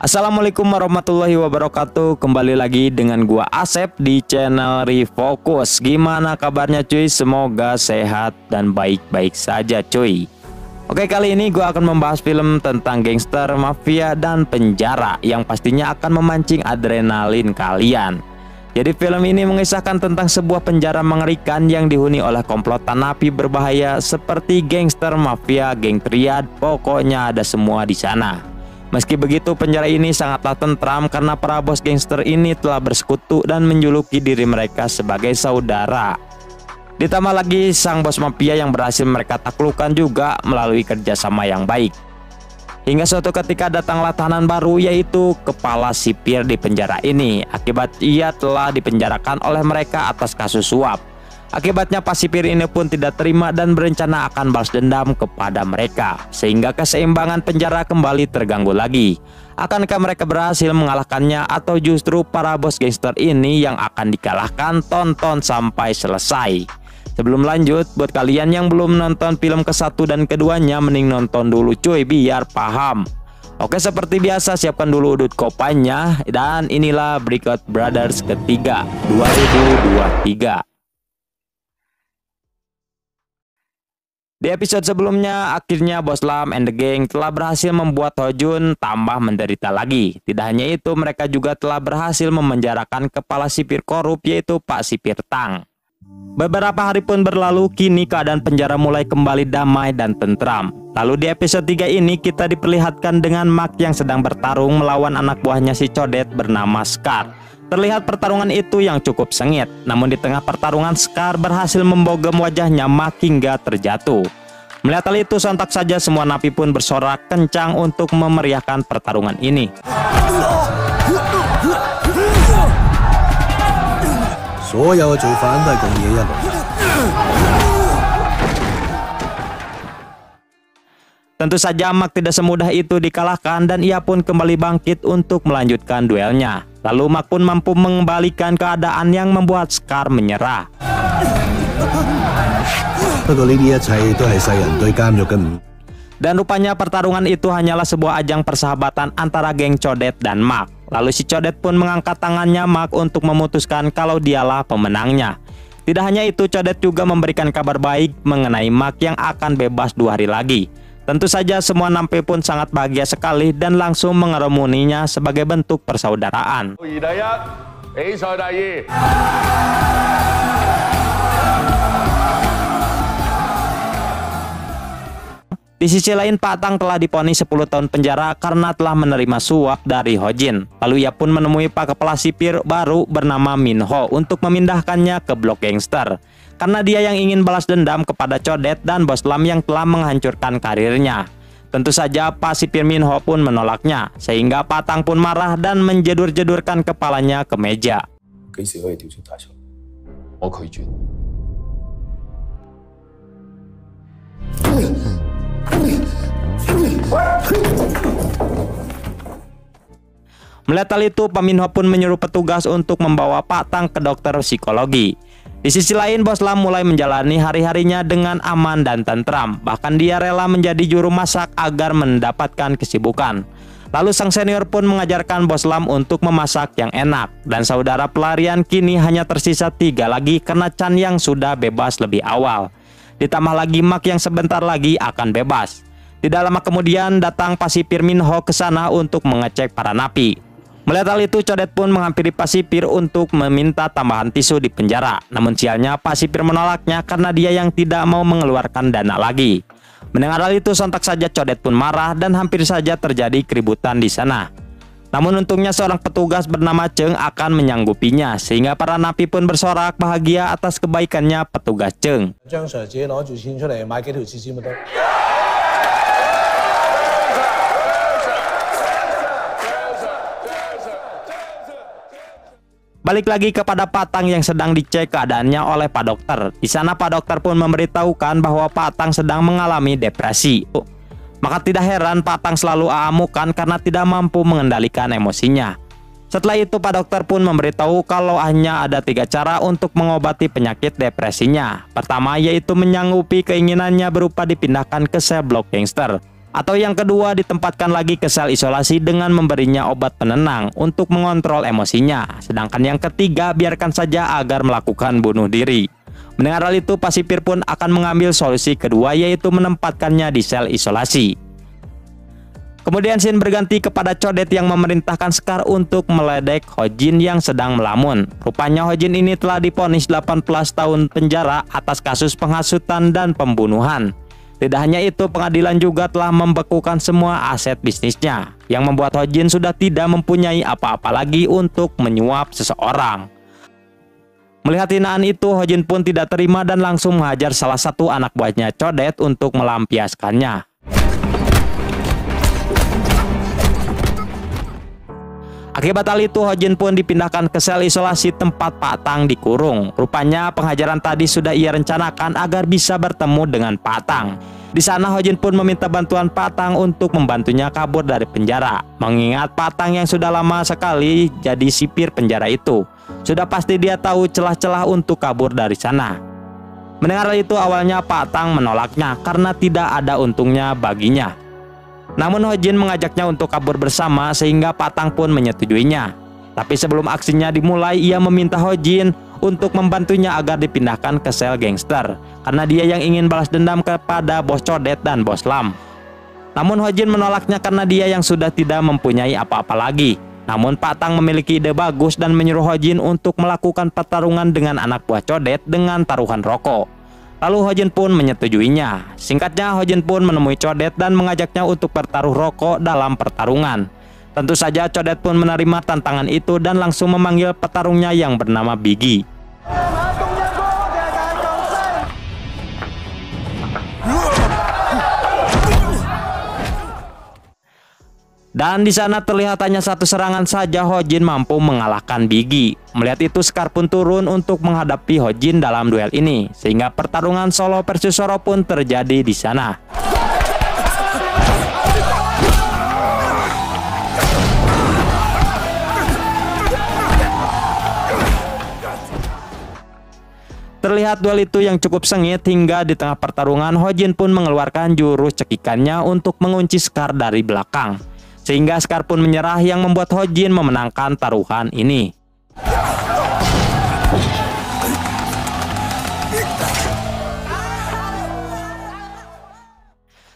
Assalamualaikum warahmatullahi wabarakatuh. Kembali lagi dengan gua Asep di channel Refocus. Gimana kabarnya cuy? Semoga sehat dan baik-baik saja cuy. Oke, kali ini gua akan membahas film tentang gangster, mafia, dan penjara yang pastinya akan memancing adrenalin kalian. Jadi film ini mengisahkan tentang sebuah penjara mengerikan yang dihuni oleh komplotan napi berbahaya seperti gangster, mafia, geng triad, pokoknya ada semua di sana. Meski begitu, penjara ini sangatlah tentram karena para bos gangster ini telah bersekutu dan menjuluki diri mereka sebagai saudara. Ditambah lagi sang bos mafia yang berhasil mereka taklukkan juga melalui kerjasama yang baik. Hingga suatu ketika datanglah tahanan baru, yaitu kepala sipir di penjara ini. Akibat ia telah dipenjarakan oleh mereka atas kasus suap. Akibatnya Pak Sipir ini pun tidak terima dan berencana akan balas dendam kepada mereka, sehingga keseimbangan penjara kembali terganggu lagi. Akankah mereka berhasil mengalahkannya atau justru para bos gangster ini yang akan dikalahkan? Tonton sampai selesai. Sebelum lanjut, buat kalian yang belum nonton film ke-1 dan keduanya, mending nonton dulu cuy biar paham. Oke, seperti biasa siapkan dulu udut kopanya, dan inilah Breakout Brothers ketiga 2023. Di episode sebelumnya, akhirnya Bos Lam and the Gang telah berhasil membuat Ho Jun tambah menderita lagi. Tidak hanya itu, mereka juga telah berhasil memenjarakan kepala sipir korup, yaitu Pak Sipir Tang. Beberapa hari pun berlalu, kini keadaan penjara mulai kembali damai dan tentram. Lalu di episode 3 ini kita diperlihatkan dengan Mark yang sedang bertarung melawan anak buahnya si Codet bernama Scar. Terlihat pertarungan itu yang cukup sengit, namun di tengah pertarungan Scar berhasil membogem wajahnya Mark hingga terjatuh. Melihat hal itu, sontak saja semua napi pun bersorak kencang untuk memeriahkan pertarungan ini. Tentu saja Mark tidak semudah itu dikalahkan dan ia pun kembali bangkit untuk melanjutkan duelnya. Lalu Mark pun mampu mengembalikan keadaan yang membuat Scar menyerah. Dan rupanya pertarungan itu hanyalah sebuah ajang persahabatan antara geng Codet dan Mark. Lalu si Codet pun mengangkat tangannya Mark untuk memutuskan kalau dialah pemenangnya. Tidak hanya itu, Codet juga memberikan kabar baik mengenai Mark yang akan bebas 2 hari lagi. Tentu saja semua napi pun sangat bahagia sekali dan langsung mengeremuninya sebagai bentuk persaudaraan. Di sisi lain, Pak Tang telah divonis 10 tahun penjara karena telah menerima suap dari Ho Jin. Lalu ia pun menemui Pak Kepala Sipir baru bernama Min Ho untuk memindahkannya ke blok gangster. Karena dia yang ingin balas dendam kepada Codet dan Bos Lam yang telah menghancurkan karirnya. Tentu saja Pak Sipir Min Ho pun menolaknya, sehingga Pak Tang pun marah dan menjedur-jedurkan kepalanya ke meja. Melihat hal itu, Pak Min Ho pun menyuruh petugas untuk membawa Pak Tang ke dokter psikologi. Di sisi lain, Bos Lam mulai menjalani hari-harinya dengan aman dan tentram. Bahkan dia rela menjadi juru masak agar mendapatkan kesibukan. Lalu sang senior pun mengajarkan Bos Lam untuk memasak yang enak. Dan saudara pelarian kini hanya tersisa 3 lagi karena Chan yang sudah bebas lebih awal. Ditambah lagi Mark yang sebentar lagi akan bebas. Tidak lama kemudian datang Pak Sipir Min Ho ke sana untuk mengecek para napi. Melihat hal itu, Codet pun menghampiri Pak Sipir untuk meminta tambahan tisu di penjara. Namun sialnya Pak Sipir menolaknya karena dia yang tidak mau mengeluarkan dana lagi. Mendengar hal itu, sontak saja Codet pun marah dan hampir saja terjadi keributan di sana. Namun untungnya seorang petugas bernama Cheng akan menyanggupinya, sehingga para napi pun bersorak bahagia atas kebaikannya petugas Cheng. Balik lagi kepada Pak Tang yang sedang dicek keadaannya oleh Pak Dokter. Di sana Pak Dokter pun memberitahukan bahwa Pak Tang sedang mengalami depresi. Maka tidak heran Pak Tang selalu amukan karena tidak mampu mengendalikan emosinya. Setelah itu Pak Dokter pun memberitahu kalau hanya ada 3 cara untuk mengobati penyakit depresinya. Pertama yaitu menyanggupi keinginannya berupa dipindahkan ke sel blok gangster. Atau yang kedua, ditempatkan lagi ke sel isolasi dengan memberinya obat penenang untuk mengontrol emosinya. Sedangkan yang ketiga, biarkan saja agar melakukan bunuh diri. Mendengar hal itu, Pak Sipir pun akan mengambil solusi kedua, yaitu menempatkannya di sel isolasi. Kemudian scene berganti kepada Codet yang memerintahkan Scar untuk meledek Hojin yang sedang melamun. Rupanya Hojin ini telah divonis 18 tahun penjara atas kasus penghasutan dan pembunuhan. Tidak hanya itu, pengadilan juga telah membekukan semua aset bisnisnya, yang membuat Hojin sudah tidak mempunyai apa-apa lagi untuk menyuap seseorang. Melihat hinaan itu, Hojin pun tidak terima dan langsung menghajar salah satu anak buahnya Codet untuk melampiaskannya. Akibat hal itu, Hojin pun dipindahkan ke sel isolasi tempat Pak Tang dikurung. Rupanya penghajaran tadi sudah ia rencanakan agar bisa bertemu dengan Pak Tang. Di sana Hojin pun meminta bantuan Pak Tang untuk membantunya kabur dari penjara. Mengingat Pak Tang yang sudah lama sekali jadi sipir penjara itu, sudah pasti dia tahu celah-celah untuk kabur dari sana. Mendengar hal itu, awalnya Pak Tang menolaknya karena tidak ada untungnya baginya. Namun Hojin mengajaknya untuk kabur bersama sehingga Pak Tang pun menyetujuinya. Tapi sebelum aksinya dimulai, ia meminta Hojin untuk membantunya agar dipindahkan ke sel gangster karena dia yang ingin balas dendam kepada Bos Codet dan Bos Lam. Namun Hojin menolaknya karena dia yang sudah tidak mempunyai apa-apa lagi. Namun Pak Tang memiliki ide bagus dan menyuruh Hojin untuk melakukan pertarungan dengan anak buah Codet dengan taruhan rokok. Lalu Hojin pun menyetujuinya. Singkatnya, Hojin pun menemui Codet dan mengajaknya untuk bertaruh rokok dalam pertarungan. Tentu saja Codet pun menerima tantangan itu dan langsung memanggil petarungnya yang bernama Biggie. Dan di sana terlihat hanya satu serangan saja Hojin mampu mengalahkan Biggie. Melihat itu, Scar pun turun untuk menghadapi Hojin dalam duel ini, sehingga pertarungan Solo versus Zoro pun terjadi di sana. Terlihat duel itu yang cukup sengit hingga di tengah pertarungan Hojin pun mengeluarkan jurus cekikannya untuk mengunci Scar dari belakang. Sehingga Scar pun menyerah yang membuat Hojin memenangkan taruhan ini.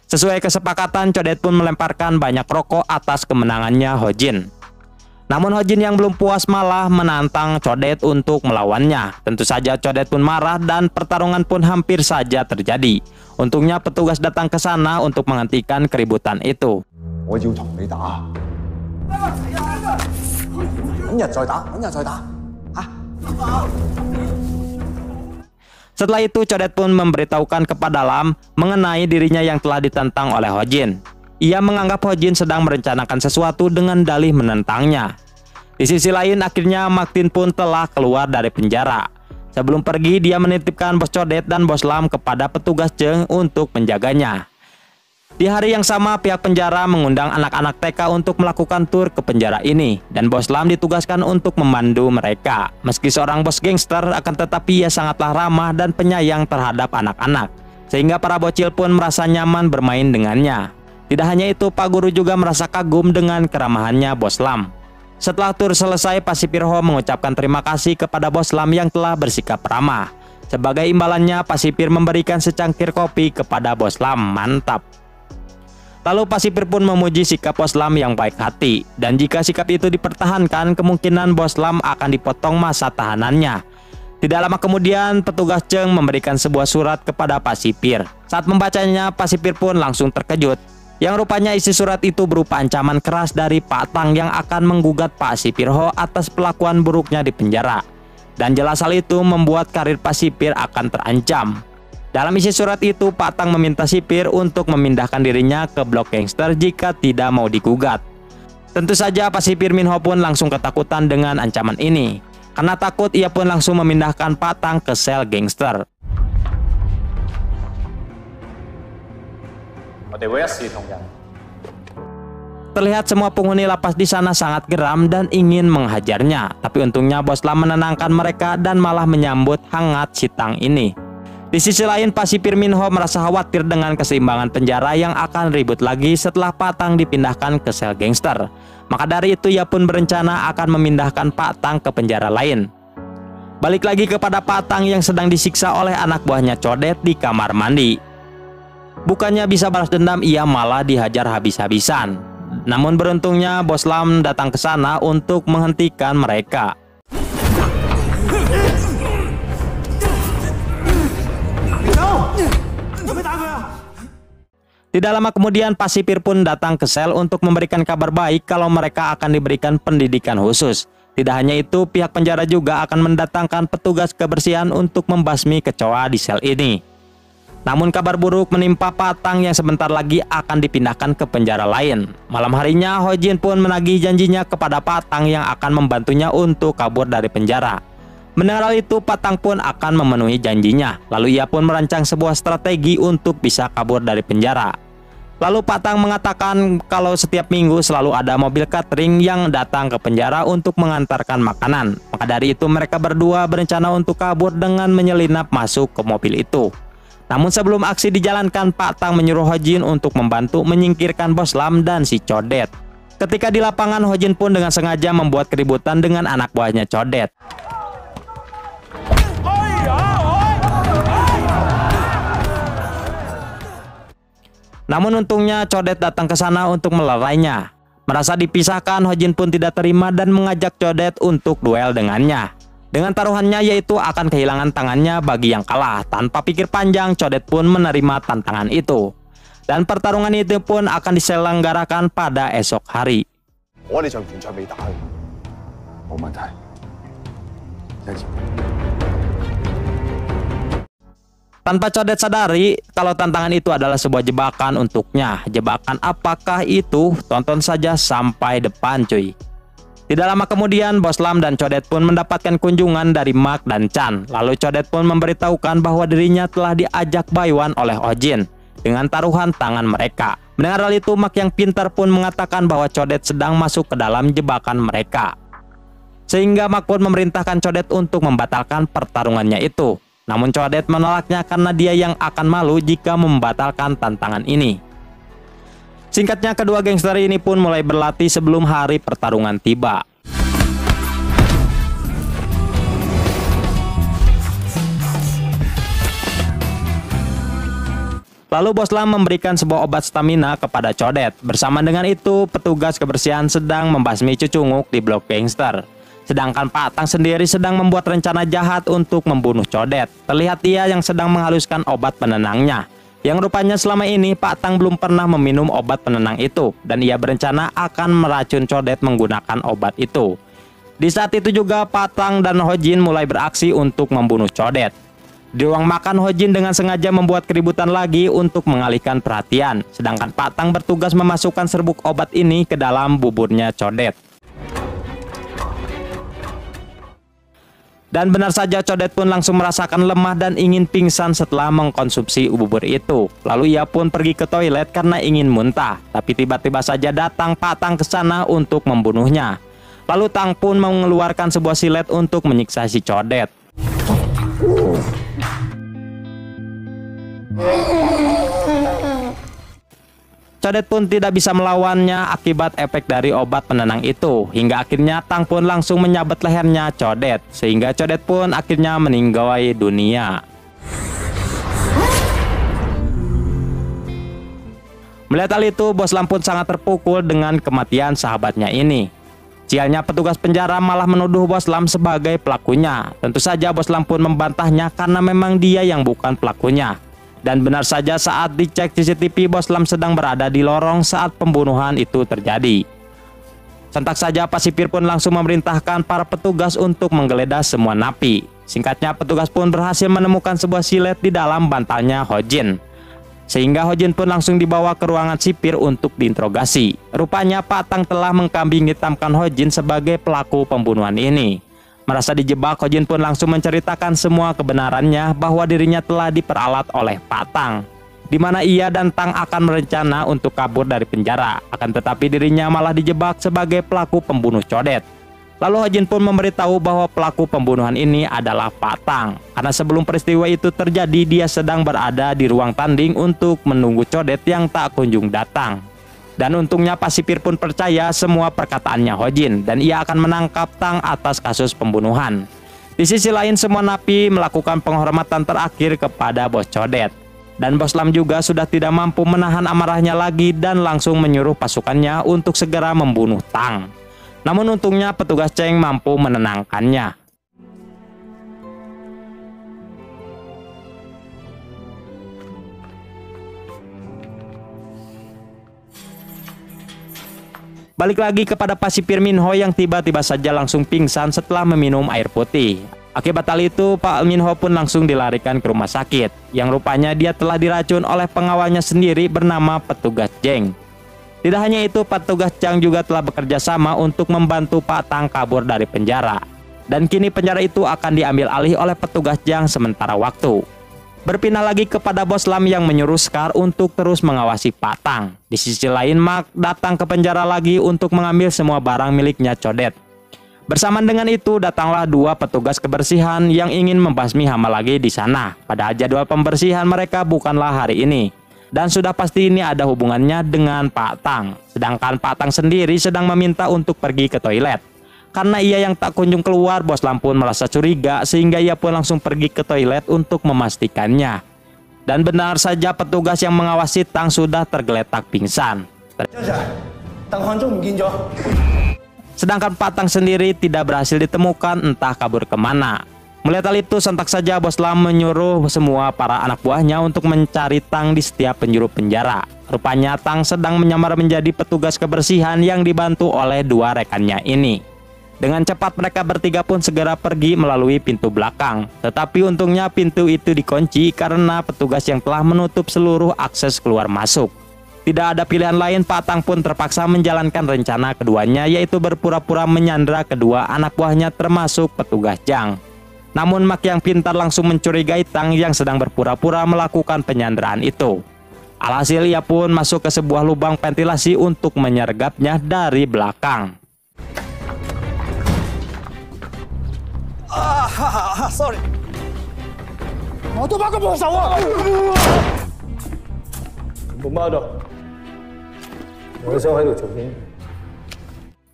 Sesuai kesepakatan, Codet pun melemparkan banyak rokok atas kemenangannya Hojin. Namun Hojin yang belum puas malah menantang Codet untuk melawannya. Tentu saja Codet pun marah dan pertarungan pun hampir saja terjadi. Untungnya petugas datang ke sana untuk menghentikan keributan itu. Setelah itu Codet pun memberitahukan kepada Lam mengenai dirinya yang telah ditantang oleh Hojin. Ia menganggap Hojin sedang merencanakan sesuatu dengan dalih menentangnya. Di sisi lain, akhirnya Martin pun telah keluar dari penjara. Sebelum pergi, dia menitipkan Bos Codet dan Bos Lam kepada petugas Jeng untuk menjaganya. Di hari yang sama, pihak penjara mengundang anak-anak TK untuk melakukan tur ke penjara ini, dan Bos Lam ditugaskan untuk memandu mereka. Meski seorang bos gangster, akan tetapi ia sangatlah ramah dan penyayang terhadap anak-anak, sehingga para bocil pun merasa nyaman bermain dengannya. Tidak hanya itu, Pak Guru juga merasa kagum dengan keramahannya Bos Lam. Setelah tur selesai, Pak Sipirho mengucapkan terima kasih kepada Bos Lam yang telah bersikap ramah. Sebagai imbalannya, Pak Sipir memberikan secangkir kopi kepada Bos Lam. Mantap. Lalu Pak Sipir pun memuji sikap Bos Lam yang baik hati, dan jika sikap itu dipertahankan, kemungkinan Bos Lam akan dipotong masa tahanannya. Tidak lama kemudian, petugas Jeng memberikan sebuah surat kepada Pak Sipir. Saat membacanya, Pak Sipir pun langsung terkejut. Yang rupanya isi surat itu berupa ancaman keras dari Pak Tang yang akan menggugat Pak Sipirho atas pelakuan buruknya di penjara. Dan jelas hal itu membuat karir Pak Sipir akan terancam. Dalam isi surat itu, Pak Tang meminta Sipir untuk memindahkan dirinya ke blok gangster jika tidak mau digugat. Tentu saja Pak Sipir Minho pun langsung ketakutan dengan ancaman ini. Karena takut, ia pun langsung memindahkan Pak Tang ke sel gangster. Terlihat semua penghuni lapas di sana sangat geram dan ingin menghajarnya. Tapi untungnya Bos Lam menenangkan mereka dan malah menyambut hangat si Tang ini. Di sisi lain, Pak Sipir Minho merasa khawatir dengan keseimbangan penjara yang akan ribut lagi setelah Patang dipindahkan ke sel gangster. Maka dari itu ia pun berencana akan memindahkan Patang ke penjara lain. Balik lagi kepada Patang yang sedang disiksa oleh anak buahnya Codet di kamar mandi. Bukannya bisa balas dendam, ia malah dihajar habis-habisan. Namun beruntungnya Bos Lam datang ke sana untuk menghentikan mereka. Tidak lama kemudian Pak Sipir pun datang ke sel untuk memberikan kabar baik kalau mereka akan diberikan pendidikan khusus. Tidak hanya itu, pihak penjara juga akan mendatangkan petugas kebersihan untuk membasmi kecoa di sel ini. Namun kabar buruk menimpa Patang yang sebentar lagi akan dipindahkan ke penjara lain. Malam harinya Ho Jin pun menagih janjinya kepada Patang yang akan membantunya untuk kabur dari penjara. Mendengar hal itu, Patang pun akan memenuhi janjinya. Lalu ia pun merancang sebuah strategi untuk bisa kabur dari penjara. Lalu Patang mengatakan kalau setiap minggu selalu ada mobil catering yang datang ke penjara untuk mengantarkan makanan. Maka dari itu mereka berdua berencana untuk kabur dengan menyelinap masuk ke mobil itu. Namun sebelum aksi dijalankan, Patang menyuruh Ho Jin untuk membantu menyingkirkan Bos Lam dan si Codet. Ketika di lapangan, Ho Jin pun dengan sengaja membuat keributan dengan anak buahnya Codet. Namun untungnya Codet datang ke sana untuk melerainya. Merasa dipisahkan, Ho Jin pun tidak terima dan mengajak Codet untuk duel dengannya. Dengan taruhannya yaitu akan kehilangan tangannya bagi yang kalah. Tanpa pikir panjang, Codet pun menerima tantangan itu. Dan pertarungan itu pun akan diselenggarakan pada esok hari. Tanpa Codet sadari kalau tantangan itu adalah sebuah jebakan untuknya. Jebakan apakah itu? Tonton saja sampai depan cuy. Tidak lama kemudian Bos Lam dan Codet pun mendapatkan kunjungan dari Mak dan Chan. Lalu Codet pun memberitahukan bahwa dirinya telah diajak Baiwan oleh Ho Jin dengan taruhan tangan mereka. Mendengar hal itu, Mak yang pintar pun mengatakan bahwa Codet sedang masuk ke dalam jebakan mereka. Sehingga Mak pun memerintahkan Codet untuk membatalkan pertarungannya itu. Namun Codet menolaknya karena dia yang akan malu jika membatalkan tantangan ini. Singkatnya, kedua gangster ini pun mulai berlatih sebelum hari pertarungan tiba. Lalu Bos Lam memberikan sebuah obat stamina kepada Codet. Bersama dengan itu, petugas kebersihan sedang membasmi Cucunguk di blok gangster. Sedangkan Patang sendiri sedang membuat rencana jahat untuk membunuh Codet. Terlihat ia yang sedang menghaluskan obat penenangnya. Yang rupanya selama ini Patang belum pernah meminum obat penenang itu. Dan ia berencana akan meracun Codet menggunakan obat itu. Di saat itu juga Patang dan Ho Jin mulai beraksi untuk membunuh Codet. Di ruang makan, Ho Jin dengan sengaja membuat keributan lagi untuk mengalihkan perhatian. Sedangkan Patang bertugas memasukkan serbuk obat ini ke dalam buburnya Codet. Dan benar saja Codet pun langsung merasakan lemah dan ingin pingsan setelah mengkonsumsi bubur itu. Lalu ia pun pergi ke toilet karena ingin muntah. Tapi tiba-tiba saja datang Patang ke sana untuk membunuhnya. Lalu Tang pun mengeluarkan sebuah silet untuk menyiksa si Codet. Codet pun tidak bisa melawannya akibat efek dari obat penenang itu. Hingga akhirnya Tang pun langsung menyabet lehernya Codet. Sehingga Codet pun akhirnya meninggal dunia. Melihat hal itu, Bos Lam pun sangat terpukul dengan kematian sahabatnya ini. Sialnya petugas penjara malah menuduh Bos Lam sebagai pelakunya. Tentu saja Bos Lam pun membantahnya karena memang dia yang bukan pelakunya. Dan benar saja saat dicek CCTV, Bos Lam sedang berada di lorong saat pembunuhan itu terjadi. Sontak saja Pak Sipir pun langsung memerintahkan para petugas untuk menggeledah semua napi. Singkatnya, petugas pun berhasil menemukan sebuah silet di dalam bantalnya Ho Jin. Sehingga Ho Jin pun langsung dibawa ke ruangan sipir untuk diinterogasi. Rupanya Patang telah mengkambing hitamkan Ho Jin sebagai pelaku pembunuhan ini. Merasa dijebak, Ho Jin pun langsung menceritakan semua kebenarannya bahwa dirinya telah diperalat oleh Patang, di mana ia dan Tang akan berencana untuk kabur dari penjara. Akan tetapi dirinya malah dijebak sebagai pelaku pembunuh Codet. Lalu Hojin pun memberitahu bahwa pelaku pembunuhan ini adalah Pak Tang. Karena sebelum peristiwa itu terjadi, dia sedang berada di ruang tanding untuk menunggu codet yang tak kunjung datang. Dan untungnya Pak Sipir pun percaya semua perkataannya Hojin, dan ia akan menangkap Tang atas kasus pembunuhan. Di sisi lain, semua napi melakukan penghormatan terakhir kepada bos codet. Dan Bos Lam juga sudah tidak mampu menahan amarahnya lagi dan langsung menyuruh pasukannya untuk segera membunuh Tang. Namun untungnya petugas Cheng mampu menenangkannya. Balik lagi kepada Pak Sipir Minho yang tiba-tiba saja langsung pingsan setelah meminum air putih. Akibat hal itu, Pak Minho pun langsung dilarikan ke rumah sakit, yang rupanya dia telah diracun oleh pengawalnya sendiri bernama petugas Cheng. Tidak hanya itu, petugas Cheng juga telah bekerja sama untuk membantu Pak Tang kabur dari penjara. Dan kini penjara itu akan diambil alih oleh petugas Cheng sementara waktu. Berpindah lagi kepada Bos Lam yang menyuruh Scar untuk terus mengawasi Pak Tang. Di sisi lain, Mark datang ke penjara lagi untuk mengambil semua barang miliknya codet. Bersamaan dengan itu, datanglah dua petugas kebersihan yang ingin membasmi hama lagi di sana. Padahal jadwal pembersihan mereka bukanlah hari ini. Dan sudah pasti ini ada hubungannya dengan Pak Tang. Sedangkan Pak Tang sendiri sedang meminta untuk pergi ke toilet. Karena ia yang tak kunjung keluar, Bos Lam pun merasa curiga sehingga ia pun langsung pergi ke toilet untuk memastikannya. Dan benar saja petugas yang mengawasi Tang sudah tergeletak pingsan. Sedangkan Pak Tang sendiri tidak berhasil ditemukan, entah kabur kemana. Melihat hal itu, sontak saja Bos Lam menyuruh semua para anak buahnya untuk mencari Tang di setiap penjuru penjara. Rupanya Tang sedang menyamar menjadi petugas kebersihan yang dibantu oleh dua rekannya ini. Dengan cepat mereka bertiga pun segera pergi melalui pintu belakang. Tetapi untungnya pintu itu dikunci karena petugas yang telah menutup seluruh akses keluar masuk. Tidak ada pilihan lain, Pak Tang pun terpaksa menjalankan rencana keduanya, yaitu berpura-pura menyandra kedua anak buahnya termasuk petugas Cheng. Namun Mak yang pintar langsung mencurigai Tang yang sedang berpura-pura melakukan penyanderaan itu. Alhasil ia pun masuk ke sebuah lubang ventilasi untuk menyergapnya dari belakang. Sorry.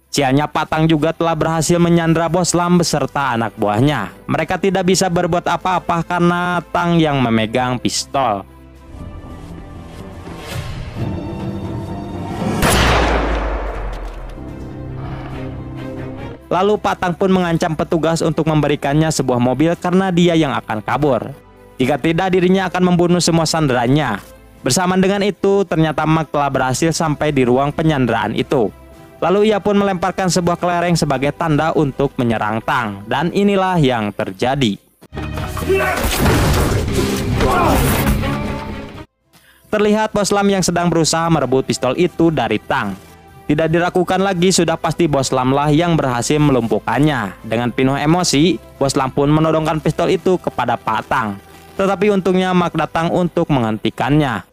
Sialnya Pak Tang juga telah berhasil menyandra Bos Lam beserta anak buahnya. Mereka tidak bisa berbuat apa-apa karena Tang yang memegang pistol. Lalu Pak Tang pun mengancam petugas untuk memberikannya sebuah mobil karena dia yang akan kabur. Jika tidak, dirinya akan membunuh semua sanderanya. Bersamaan dengan itu, ternyata Mak telah berhasil sampai di ruang penyanderaan itu. Lalu ia pun melemparkan sebuah kelereng sebagai tanda untuk menyerang Tang. Dan inilah yang terjadi. Terlihat Bos Lam yang sedang berusaha merebut pistol itu dari Tang. Tidak diragukan lagi, sudah pasti Bos Lam lah yang berhasil melumpuhkannya. Dengan penuh emosi, Bos Lam pun menodongkan pistol itu kepada Pak Tang. Tetapi untungnya Mak datang untuk menghentikannya.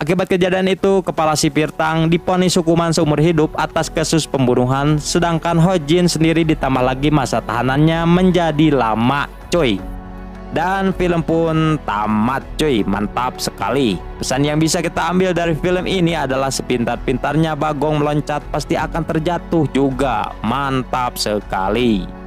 Akibat kejadian itu, kepala sipir Tang divonis hukuman seumur hidup atas kasus pembunuhan, sedangkan Hojin sendiri ditambah lagi masa tahanannya menjadi lama, cuy. Dan film pun tamat, cuy. Mantap sekali. Pesan yang bisa kita ambil dari film ini adalah sepintar-pintarnya bagong meloncat pasti akan terjatuh juga. Mantap sekali.